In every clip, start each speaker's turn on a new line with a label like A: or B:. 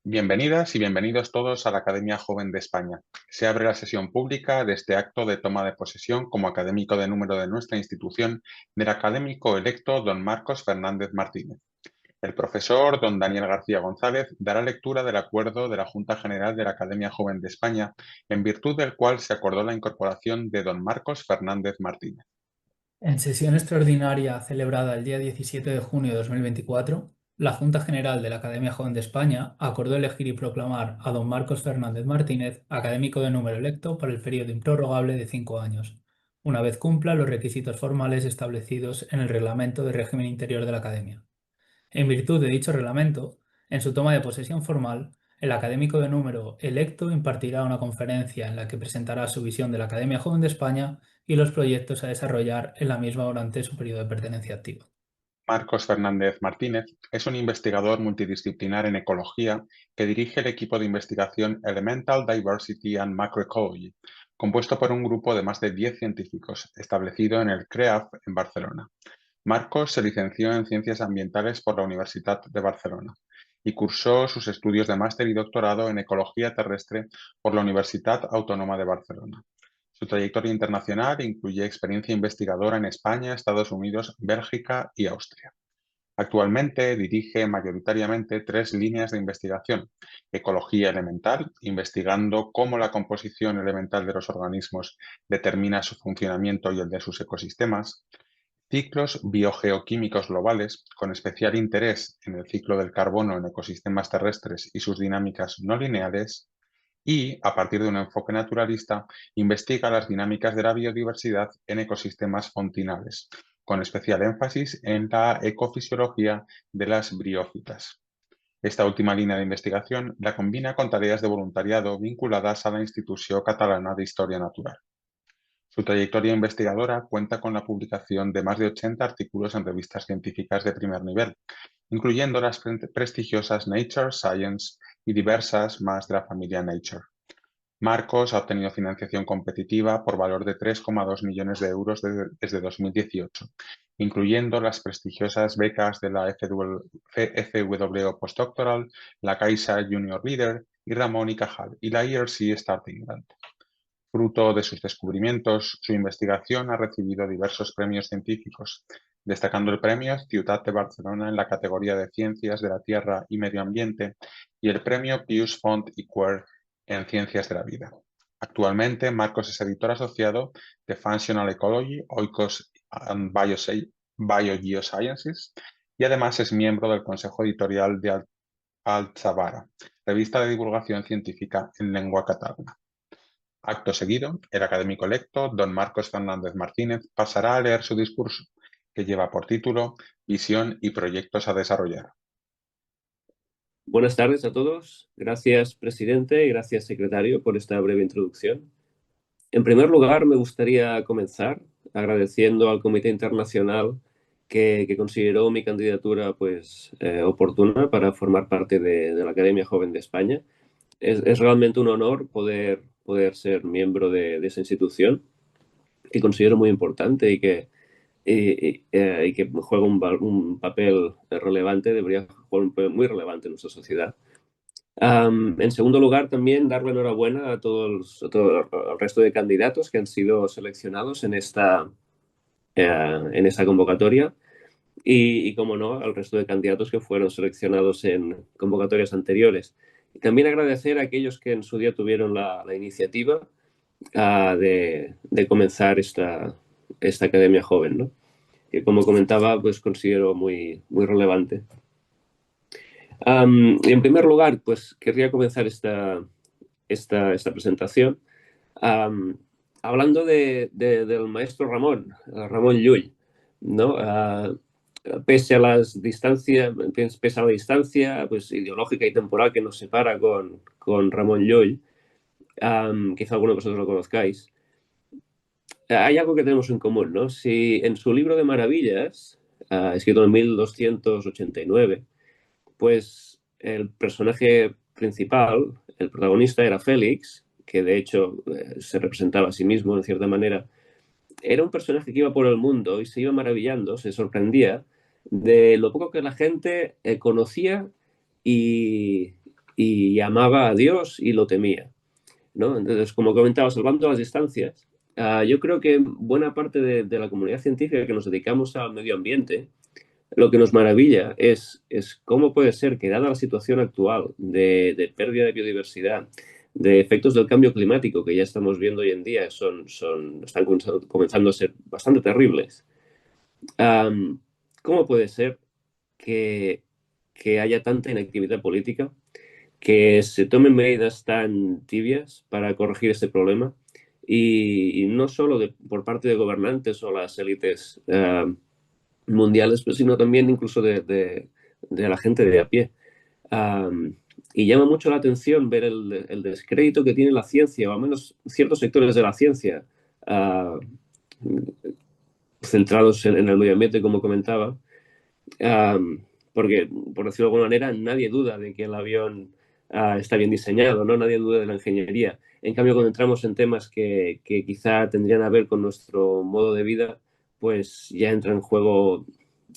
A: Bienvenidas y bienvenidos todos a la Academia Joven de España. Se abre la sesión pública de este acto de toma de posesión como académico de número de nuestra institución del académico electo don Marcos Fernández Martínez. El profesor don Daniel García González dará lectura del acuerdo de la Junta General de la Academia Joven de España, en virtud del cual se acordó la incorporación de don Marcos Fernández Martínez.
B: En sesión extraordinaria celebrada el día 17 de junio de 2024, la Junta General de la Academia Joven de España acordó elegir y proclamar a don Marcos Fernández Martínez académico de número electo para el periodo improrrogable de 5 años, una vez cumpla los requisitos formales establecidos en el Reglamento de Régimen Interior de la Academia. En virtud de dicho reglamento, en su toma de posesión formal, el académico de número electo impartirá una conferencia en la que presentará su visión de la Academia Joven de España y los proyectos a desarrollar en la misma durante su periodo de pertenencia activa.
A: Marcos Fernández Martínez es un investigador multidisciplinar en ecología que dirige el equipo de investigación Elemental Diversity and Macroecology, compuesto por un grupo de más de 10 científicos, establecido en el CREAF en Barcelona. Marcos se licenció en Ciencias Ambientales por la Universitat de Barcelona y cursó sus estudios de máster y doctorado en Ecología Terrestre por la Universitat Autónoma de Barcelona. Su trayectoria internacional incluye experiencia investigadora en España, Estados Unidos, Bélgica y Austria. Actualmente dirige mayoritariamente tres líneas de investigación: ecología elemental, investigando cómo la composición elemental de los organismos determina su funcionamiento y el de sus ecosistemas; ciclos biogeoquímicos globales, con especial interés en el ciclo del carbono en ecosistemas terrestres y sus dinámicas no lineales; y, a partir de un enfoque naturalista, investiga las dinámicas de la biodiversidad en ecosistemas fontinales, con especial énfasis en la ecofisiología de las briófitas. Esta última línea de investigación la combina con tareas de voluntariado vinculadas a la Institució Catalana de Historia Natural. Su trayectoria investigadora cuenta con la publicación de más de 80 artículos en revistas científicas de primer nivel, incluyendo las prestigiosas Nature, Science y diversas más de la familia Nature. Marcos ha obtenido financiación competitiva por valor de 3,2 millones de euros desde 2018, incluyendo las prestigiosas becas de la FWO Postdoctoral, la Caixa Junior Leader y Ramón y Cajal, y la ERC Starting Grant. Fruto de sus descubrimientos, su investigación ha recibido diversos premios científicos, destacando el premio Ciutat de Barcelona en la categoría de Ciencias de la Tierra y Medio Ambiente y el premio Pius Font i Quer en Ciencias de la Vida. Actualmente, Marcos es editor asociado de Functional Ecology, Oikos and Biogeosciences, y además es miembro del consejo editorial de Altzavara, revista de divulgación científica en lengua catalana. Acto seguido, el académico electo, don Marcos Fernández Martínez, pasará a leer su discurso, que lleva por título Visión y proyectos a desarrollar.
C: Buenas tardes a todos. Gracias, presidente, y gracias, secretario, por esta breve introducción. En primer lugar, me gustaría comenzar agradeciendo al Comité Internacional que consideró mi candidatura oportuna para formar parte de la Academia Joven de España. Es realmente un honor poder ser miembro de esa institución, que considero muy importante y que juega un papel relevante, debería jugar un papel muy relevante en nuestra sociedad. En segundo lugar, también dar la enhorabuena a todo el resto de candidatos que han sido seleccionados en esta convocatoria y, como no, al resto de candidatos que fueron seleccionados en convocatorias anteriores. Y también agradecer a aquellos que en su día tuvieron la iniciativa de comenzar esta academia joven, ¿no? Que, como comentaba, pues considero muy relevante. En primer lugar, pues querría comenzar esta presentación hablando del maestro Ramón Llull, ¿no? Pese a la distancia pues, ideológica y temporal que nos separa con Ramón Llull, quizá alguno de vosotros lo conozcáis, hay algo que tenemos en común, ¿no? Si en su libro de maravillas, escrito en 1289, pues el personaje principal, el protagonista, era Félix, que de hecho se representaba a sí mismo en cierta manera. Era un personaje que iba por el mundo y se iba maravillando, se sorprendía de lo poco que la gente conocía y, y amaba a Dios y lo temía, ¿no? Entonces, como comentaba, salvando las distancias, yo creo que buena parte de la comunidad científica que nos dedicamos al medio ambiente, lo que nos maravilla es cómo puede ser que, dada la situación actual de pérdida de biodiversidad, de efectos del cambio climático que ya estamos viendo hoy en día, están comenzando a ser bastante terribles. ¿Cómo puede ser que, que haya tanta inactividad política, que se tomen medidas tan tibias para corregir este problema? Y no solo por parte de gobernantes o las élites mundiales, pues, sino también incluso de la gente de a pie. Um, y llama mucho la atención ver el descrédito que tiene la ciencia, o al menos ciertos sectores de la ciencia, uh, centrados en el medio ambiente, como comentaba, porque, por decirlo de alguna manera, nadie duda de que el avión está bien diseñado, ¿no? Nadie duda de la ingeniería. En cambio, cuando entramos en temas que quizá tendrían a ver con nuestro modo de vida, pues ya entra en juego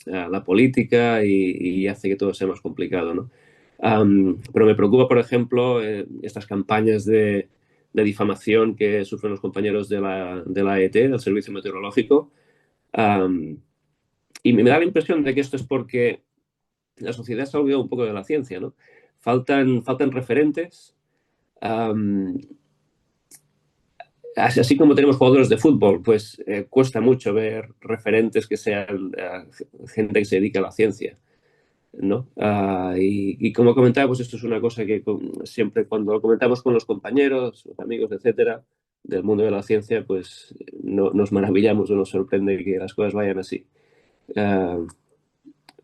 C: la política y hace que todo sea más complicado, ¿no? Pero me preocupa, por ejemplo, estas campañas de difamación que sufren los compañeros de la AET, del Servicio Meteorológico. Y me da la impresión de que esto es porque la sociedad se ha olvidado un poco de la ciencia, ¿no? Faltan referentes. Así como tenemos jugadores de fútbol, pues cuesta mucho ver referentes que sean gente que se dedica a la ciencia, ¿no? Y como comentaba, pues esto es una cosa que siempre cuando lo comentamos con los compañeros, los amigos, etcétera, del mundo de la ciencia, pues no, nos maravillamos o nos sorprende que las cosas vayan así.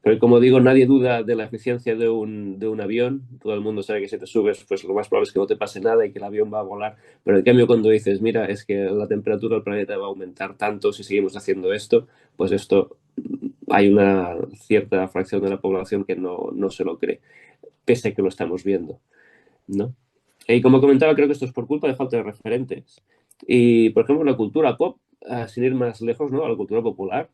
C: Pero como digo, nadie duda de la eficiencia de un avión. Todo el mundo sabe que si te subes, pues lo más probable es que no te pase nada y que el avión va a volar. Pero en cambio, cuando dices, mira, es que la temperatura del planeta va a aumentar tanto si seguimos haciendo esto, pues esto hay una cierta fracción de la población que no se lo cree, pese a que lo estamos viendo, ¿no? Y como comentaba, creo que esto es por culpa de falta de referentes. Y, por ejemplo, la cultura pop, sin ir más lejos, ¿no? A la cultura popular.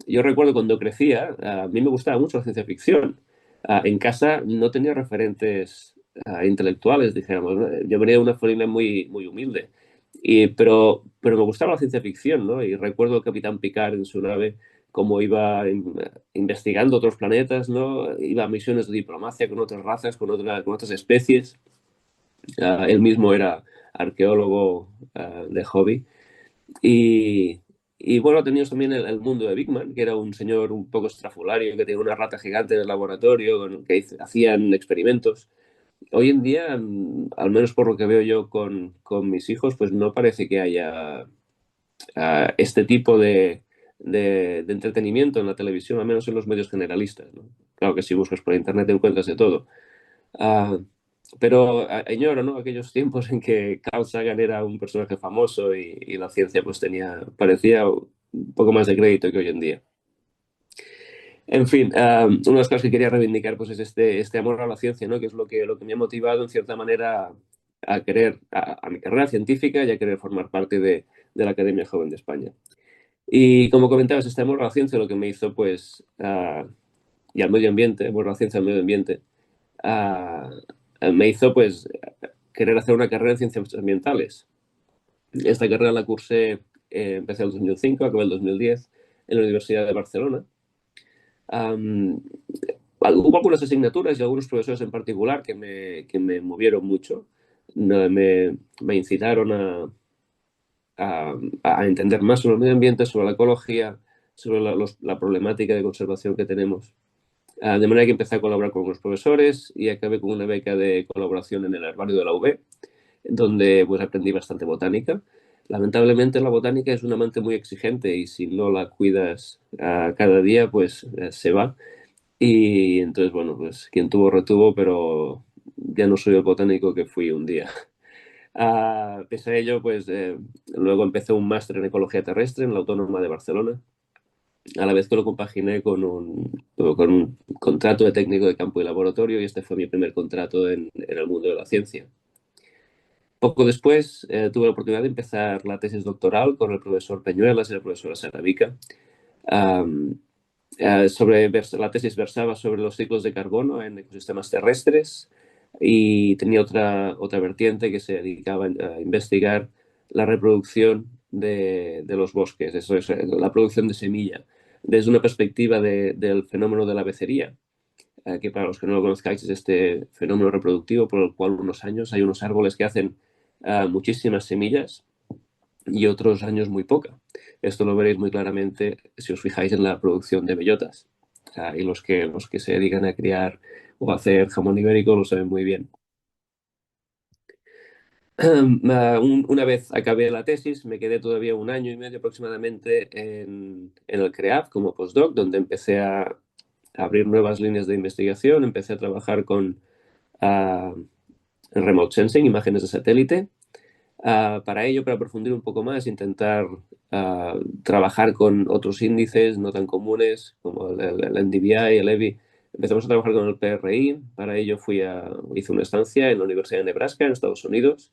C: Yo recuerdo cuando crecía, a mí me gustaba mucho la ciencia ficción. En casa no tenía referentes intelectuales, dijéramos, ¿no? Yo venía de una familia muy, muy humilde, pero me gustaba la ciencia ficción, ¿no? Y recuerdo al Capitán Picard en su nave, cómo iba investigando otros planetas, ¿no? Iba a misiones de diplomacia con otras razas, con otras especies. Él mismo era arqueólogo de hobby. Y, y bueno, teníamos también el mundo de Big Man, que era un señor un poco estrafulario, que tenía una rata gigante en el laboratorio, que hacían experimentos. Hoy en día, al menos por lo que veo yo con mis hijos, pues no parece que haya este tipo de entretenimiento en la televisión, al menos en los medios generalistas, ¿no? Claro que si buscas por internet encuentras de todo. Ah, pero añoro, ¿no? Aquellos tiempos en que Carl Sagan era un personaje famoso y la ciencia pues parecía un poco más de crédito que hoy en día. En fin, una de las cosas que quería reivindicar pues es este amor a la ciencia, ¿no? Que es lo que me ha motivado en cierta manera a querer, a mi carrera científica y a querer formar parte de la Academia Joven de España. Y como comentabas, este amor a la ciencia lo que me hizo pues, y al medio ambiente, amor a la ciencia y al medio ambiente, ah, me hizo pues querer hacer una carrera en ciencias ambientales. Esta carrera la cursé, empecé en el 2005, acabé en el 2010 en la Universidad de Barcelona. Hubo algunas asignaturas y algunos profesores en particular que me movieron mucho, me incitaron a entender más sobre el medio ambiente, sobre la ecología, sobre la problemática de conservación que tenemos. De manera que empecé a colaborar con los profesores y acabé con una beca de colaboración en el herbario de la UB, donde pues aprendí bastante botánica. Lamentablemente la botánica es un amante muy exigente y si no la cuidas cada día, pues se va. Y entonces, bueno, pues quien tuvo retuvo, pero ya no soy el botánico que fui un día. Pese a ello, pues luego empecé un máster en ecología terrestre en la Autónoma de Barcelona, a la vez que lo compaginé con un contrato de técnico de campo y laboratorio, y este fue mi primer contrato en el mundo de la ciencia. Poco después tuve la oportunidad de empezar la tesis doctoral con el profesor Peñuelas y la profesora Saravica. La tesis versaba sobre los ciclos de carbono en ecosistemas terrestres y tenía otra vertiente que se dedicaba a investigar la reproducción de los bosques, eso es, la producción de semilla, desde una perspectiva del fenómeno de la becería, que para los que no lo conozcáis es este fenómeno reproductivo por el cual unos años hay unos árboles que hacen muchísimas semillas y otros años muy poca. Esto lo veréis muy claramente si os fijáis en la producción de bellotas. Y los que se dedican a criar o a hacer jamón ibérico lo saben muy bien. Una vez acabé la tesis, me quedé todavía un año y medio aproximadamente en el CREAF como postdoc, donde empecé a abrir nuevas líneas de investigación, empecé a trabajar con remote sensing, imágenes de satélite. Para ello, para profundizar un poco más, intentar trabajar con otros índices no tan comunes como el NDVI, el EBI. Empezamos a trabajar con el PRI. Para ello hice una estancia en la Universidad de Nebraska, en Estados Unidos.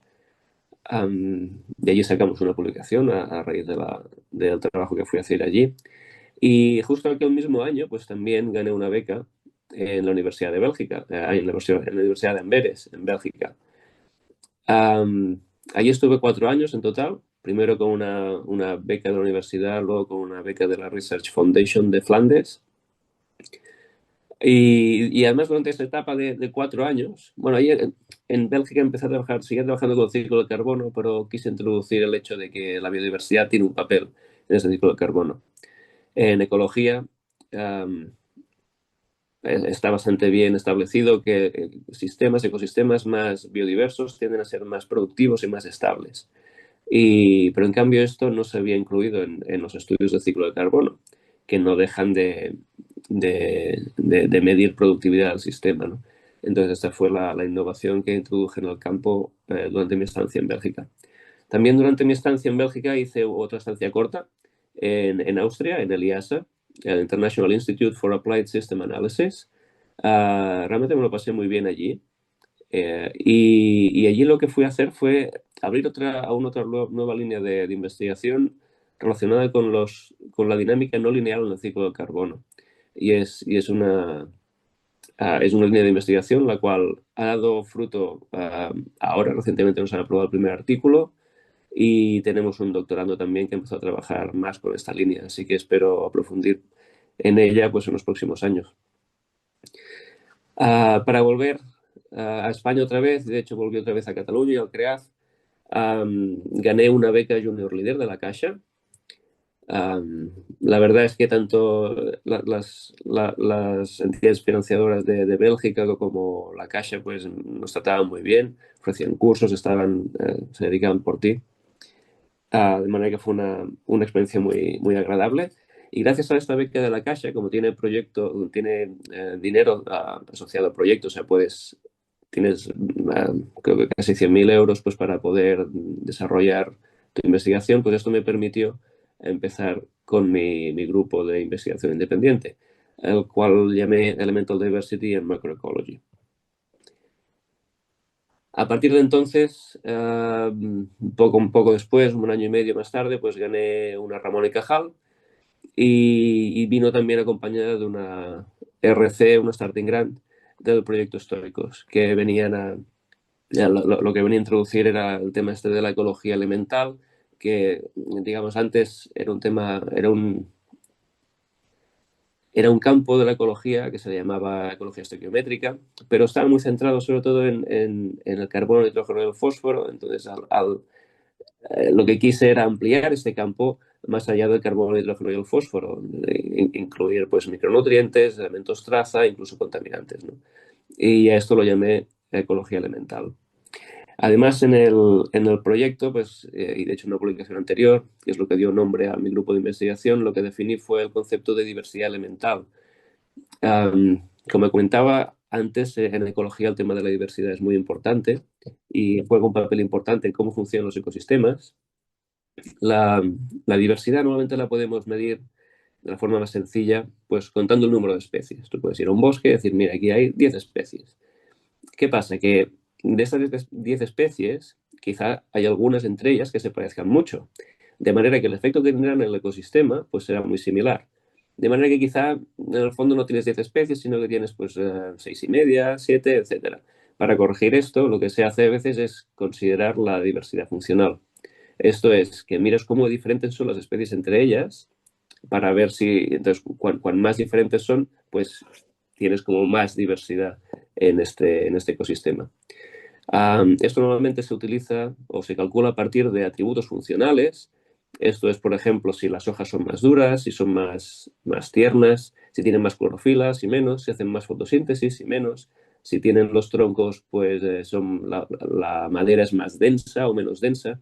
C: De allí sacamos una publicación a raíz del trabajo que fui a hacer allí. Y justo aquel mismo año, pues también gané una beca en la Universidad de Bélgica, en la Universidad de Amberes, en Bélgica. Allí estuve 4 años en total, primero con una beca de la universidad, luego con una beca de la Research Foundation de Flandes. Y además durante esta etapa de 4 años, bueno, ahí en Bélgica empecé a trabajar, seguía trabajando con el ciclo de carbono, pero quise introducir el hecho de que la biodiversidad tiene un papel en ese ciclo de carbono. En ecología está bastante bien establecido que ecosistemas más biodiversos tienden a ser más productivos y más estables. Pero en cambio esto no se había incluido en los estudios de ciclo de carbono, que no dejan de medir productividad del sistema, ¿no? Entonces esta fue la innovación que introduje en el campo durante mi estancia en Bélgica. También durante mi estancia en Bélgica hice otra estancia corta en Austria, en el IASA, el International Institute for Applied System Analysis. Realmente me lo pasé muy bien allí. Y allí lo que fui a hacer fue abrir otra nueva línea de investigación relacionada con la dinámica no lineal en el ciclo del carbono. Es una línea de investigación la cual ha dado fruto ahora. Recientemente nos han aprobado el primer artículo y tenemos un doctorando también que empezó a trabajar más con esta línea, así que espero aprofundir en ella pues, en los próximos años. Para volver a España otra vez, de hecho volví otra vez a Cataluña, al CREAF, gané una beca Junior Leader de la Caixa. La verdad es que tanto las entidades financiadoras de Bélgica como la Caixa pues, nos trataban muy bien, ofrecían cursos, se dedicaban por ti. De manera que fue una experiencia muy, muy agradable. Y gracias a esta beca de la Caixa, como tiene dinero asociado al proyecto, o sea, tienes creo que casi 100.000 euros pues, para poder desarrollar tu investigación, pues esto me permitió empezar con mi grupo de investigación independiente, el cual llamé Elemental Diversity and Macroecology. A partir de entonces, un poco después, un año y medio más tarde, pues gané una Ramón y Cajal y vino también acompañada de una RC, una Starting Grant del proyecto Históricos, que lo que venía a introducir era el tema este de la ecología elemental, que digamos antes era un campo de la ecología que se llamaba ecología estequiométrica, pero estaba muy centrado sobre todo en el carbono, el nitrógeno y el fósforo. Entonces, lo que quise era ampliar este campo más allá del carbono, el hidrógeno y el fósforo, incluir pues, micronutrientes, elementos traza, incluso contaminantes, ¿no? Y a esto lo llamé ecología elemental. Además, en el proyecto, pues, y de hecho en una publicación anterior, que es lo que dio nombre a mi grupo de investigación, lo que definí fue el concepto de diversidad elemental. Como comentaba antes, en ecología el tema de la diversidad es muy importante y juega un papel importante en cómo funcionan los ecosistemas. La diversidad normalmente la podemos medir de la forma más sencilla, pues contando el número de especies. Tú puedes ir a un bosque y decir, mira, aquí hay 10 especies. ¿Qué pasa? Que de estas 10 especies, quizá hay algunas entre ellas que se parezcan mucho. De manera que el efecto que tendrán en el ecosistema pues será muy similar. De manera que quizá en el fondo no tienes 10 especies, sino que tienes pues 6,5, 7, etcétera. Para corregir esto, lo que se hace a veces es considerar la diversidad funcional. Esto es, que miras cómo diferentes son las especies entre ellas para ver si, entonces, cuan más diferentes son, pues tienes como más diversidad en este ecosistema. Esto normalmente se utiliza o se calcula a partir de atributos funcionales. Esto es, por ejemplo, si las hojas son más duras, si son más tiernas, si tienen más clorofila, si menos, si hacen más fotosíntesis, si menos, si tienen los troncos, pues la madera es más densa o menos densa.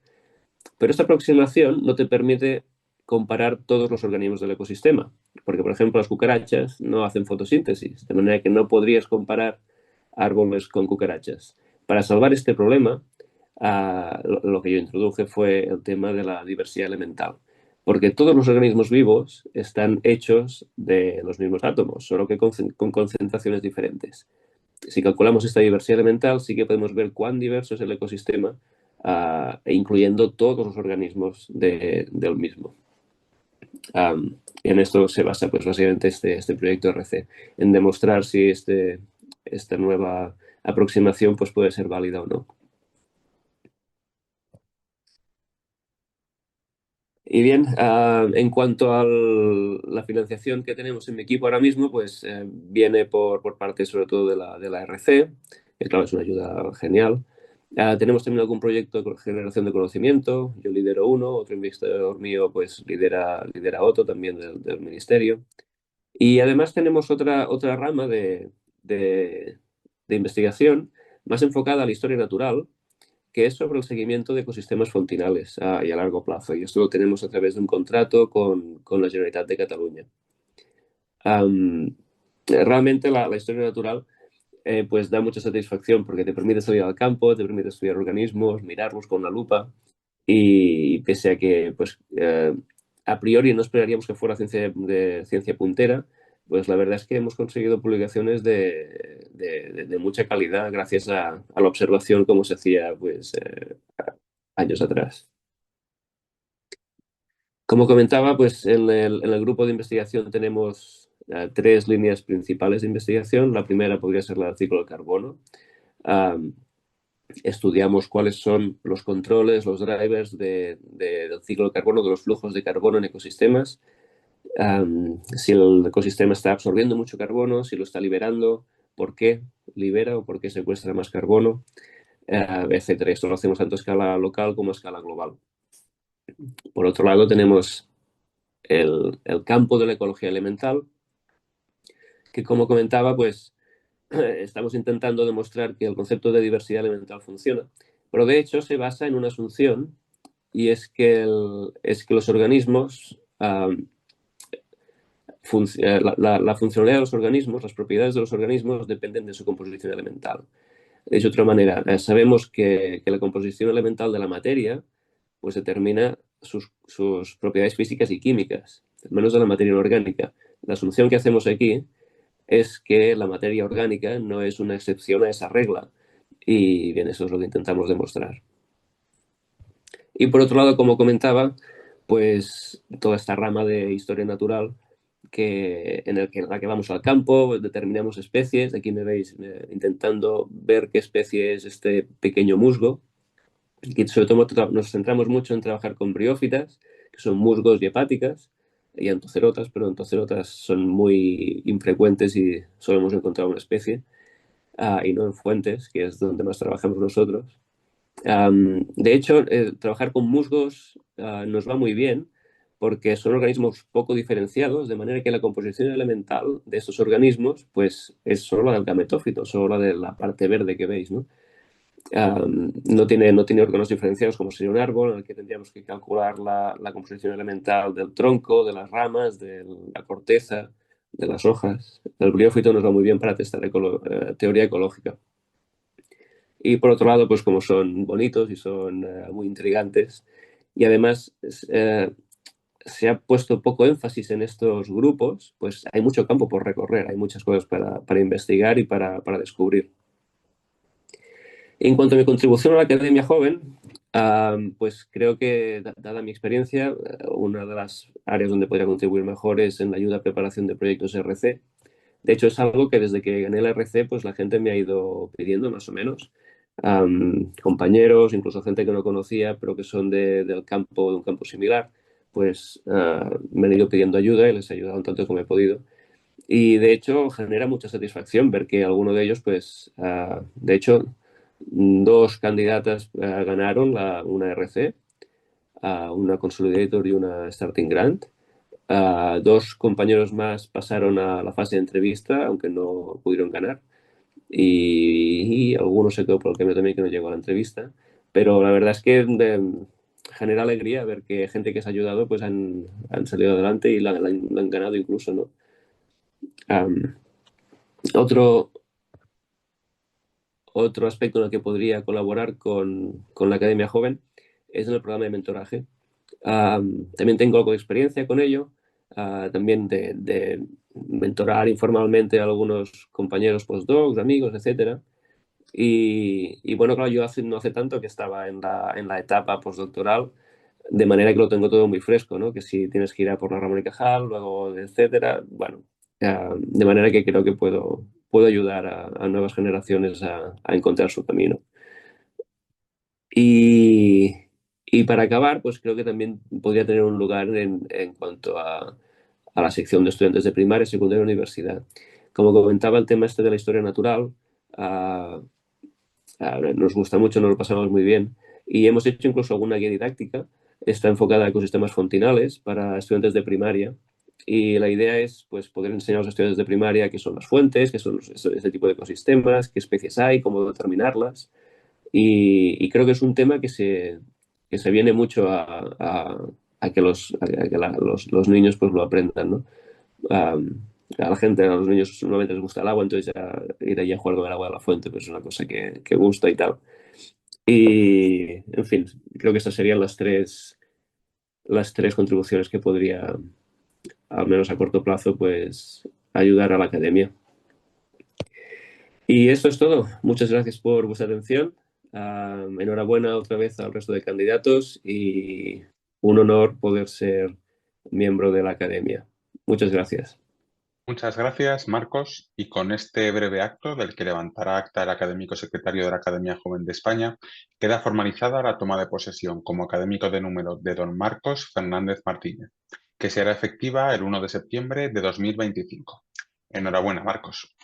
C: Pero esta aproximación no te permite comparar todos los organismos del ecosistema, porque, por ejemplo, las cucarachas no hacen fotosíntesis, de manera que no podrías comparar árboles con cucarachas. Para salvar este problema, lo que yo introduje fue el tema de la diversidad elemental, porque todos los organismos vivos están hechos de los mismos átomos, solo que con concentraciones diferentes. Si calculamos esta diversidad elemental, sí que podemos ver cuán diverso es el ecosistema, incluyendo todos los organismos del mismo. En esto se basa, pues, básicamente este proyecto RC, en demostrar si esta nueva aproximación pues, puede ser válida o no. Y bien, en cuanto a la financiación que tenemos en mi equipo ahora mismo, pues viene por parte sobre todo de la RC, que claro, es una ayuda genial. Tenemos también algún proyecto de generación de conocimiento, yo lidero uno, otro investigador mío pues lidera otro también del ministerio. Y además tenemos otra rama de investigación más enfocada a la historia natural, que es sobre el seguimiento de ecosistemas fontinales y a largo plazo. Y esto lo tenemos a través de un contrato con la Generalitat de Cataluña. Realmente la historia natural pues da mucha satisfacción porque te permite salir al campo, te permite estudiar organismos, mirarlos con la lupa y pese a que pues, a priori no esperaríamos que fuera ciencia puntera, pues la verdad es que hemos conseguido publicaciones de mucha calidad gracias a la observación como se hacía pues, años atrás. Como comentaba, pues en el grupo de investigación tenemos 3 líneas principales de investigación. La primera podría ser la del ciclo del carbono. Estudiamos cuáles son los controles, los drivers del ciclo del carbono, de los flujos de carbono en ecosistemas. Si el ecosistema está absorbiendo mucho carbono, si lo está liberando, por qué libera o por qué secuestra más carbono, etcétera. Esto lo hacemos tanto a escala local como a escala global. Por otro lado, tenemos el campo de la ecología elemental, que como comentaba, pues estamos intentando demostrar que el concepto de diversidad elemental funciona, pero de hecho se basa en una asunción y es que los organismos, la funcionalidad de los organismos, las propiedades de los organismos dependen de su composición elemental. De otra manera, sabemos que la composición elemental de la materia pues determina sus propiedades físicas y químicas, al menos de la materia inorgánica. La asunción que hacemos aquí es que la materia orgánica no es una excepción a esa regla. Y bien, eso es lo que intentamos demostrar. Y por otro lado, como comentaba, pues toda esta rama de historia natural en la que vamos al campo, determinamos especies. Aquí me veis intentando ver qué especie es este pequeño musgo. Y sobre todo nos centramos mucho en trabajar con briófitas, que son musgos y hepáticas, y antocerotas, pero antocerotas son muy infrecuentes y solo hemos encontrado una especie, y no en fuentes, que es donde más trabajamos nosotros. De hecho, trabajar con musgos nos va muy bien porque son organismos poco diferenciados, de manera que la composición elemental de estos organismos pues, es solo la del gametófito, solo la de la parte verde que veis, ¿no? No tiene órganos diferenciados como sería un árbol, en el que tendríamos que calcular la composición elemental del tronco, de las ramas, de la corteza, de las hojas. El briófito nos va muy bien para testar teoría ecológica. Y por otro lado, pues como son bonitos y son muy intrigantes, y además se ha puesto poco énfasis en estos grupos, pues hay mucho campo por recorrer, hay muchas cosas para investigar y para descubrir. En cuanto a mi contribución a la Academia Joven, Pues creo que, dada mi experiencia, una de las áreas donde podría contribuir mejor es en la ayuda a preparación de proyectos RC. De hecho, es algo que desde que gané el RC, pues la gente me ha ido pidiendo, más o menos. Compañeros, incluso gente que no conocía, pero que son del campo, de un campo similar, pues me han ido pidiendo ayuda y les he ayudado tanto como he podido. Y de hecho, genera mucha satisfacción ver que alguno de ellos, pues, de hecho, dos candidatas ganaron una RC, una Consolidator y una Starting Grant. Dos compañeros más pasaron a la fase de entrevista, aunque no pudieron ganar. Y alguno se quedó por el camino también que no llegó a la entrevista. Pero la verdad es que genera alegría ver que gente que se ha ayudado pues han salido adelante y la han ganado incluso, ¿no? Um, otro, otro aspecto en el que podría colaborar con la Academia Joven es en el programa de mentoraje. También tengo algo de experiencia con ello, también de mentorar informalmente a algunos compañeros postdocs, amigos, etcétera. Y bueno, claro, yo no hace tanto que estaba en la etapa postdoctoral, de manera que lo tengo todo muy fresco, ¿no? Que si tienes que ir a por la Ramón y Cajal, luego, etcétera, bueno, de manera que creo que puedo ayudar a nuevas generaciones a encontrar su camino. Y, y para acabar, pues creo que también podría tener un lugar en cuanto a la sección de estudiantes de primaria, secundaria y universidad. Como comentaba, el tema este de la historia natural nos gusta mucho, nos lo pasamos muy bien y hemos hecho incluso alguna guía didáctica. Está enfocada a ecosistemas fontinales para estudiantes de primaria y la idea es pues, poder enseñar a los estudiantes de primaria qué son las fuentes, qué son este tipo de ecosistemas, qué especies hay, cómo determinarlas. Y creo que es un tema que se viene mucho a que, los niños pues, lo aprendan, ¿no? A, a la gente, a los niños normalmente les gusta el agua, entonces ya ir allí a jugar con el agua de la fuente pues es una cosa que gusta y tal. Y, en fin, creo que estas serían las tres contribuciones que podría, al menos a corto plazo, pues ayudar a la academia. Y esto es todo. Muchas gracias por vuestra atención. Enhorabuena otra vez al resto de candidatos y un honor poder ser miembro de la academia. Muchas gracias.
A: Muchas gracias, Marcos. Y con este breve acto, del que levantará acta el académico secretario de la Academia Joven de España, queda formalizada la toma de posesión como académico de número de don Marcos Fernández Martínez, que será efectiva el 1 de septiembre de 2025. Enhorabuena, Marcos.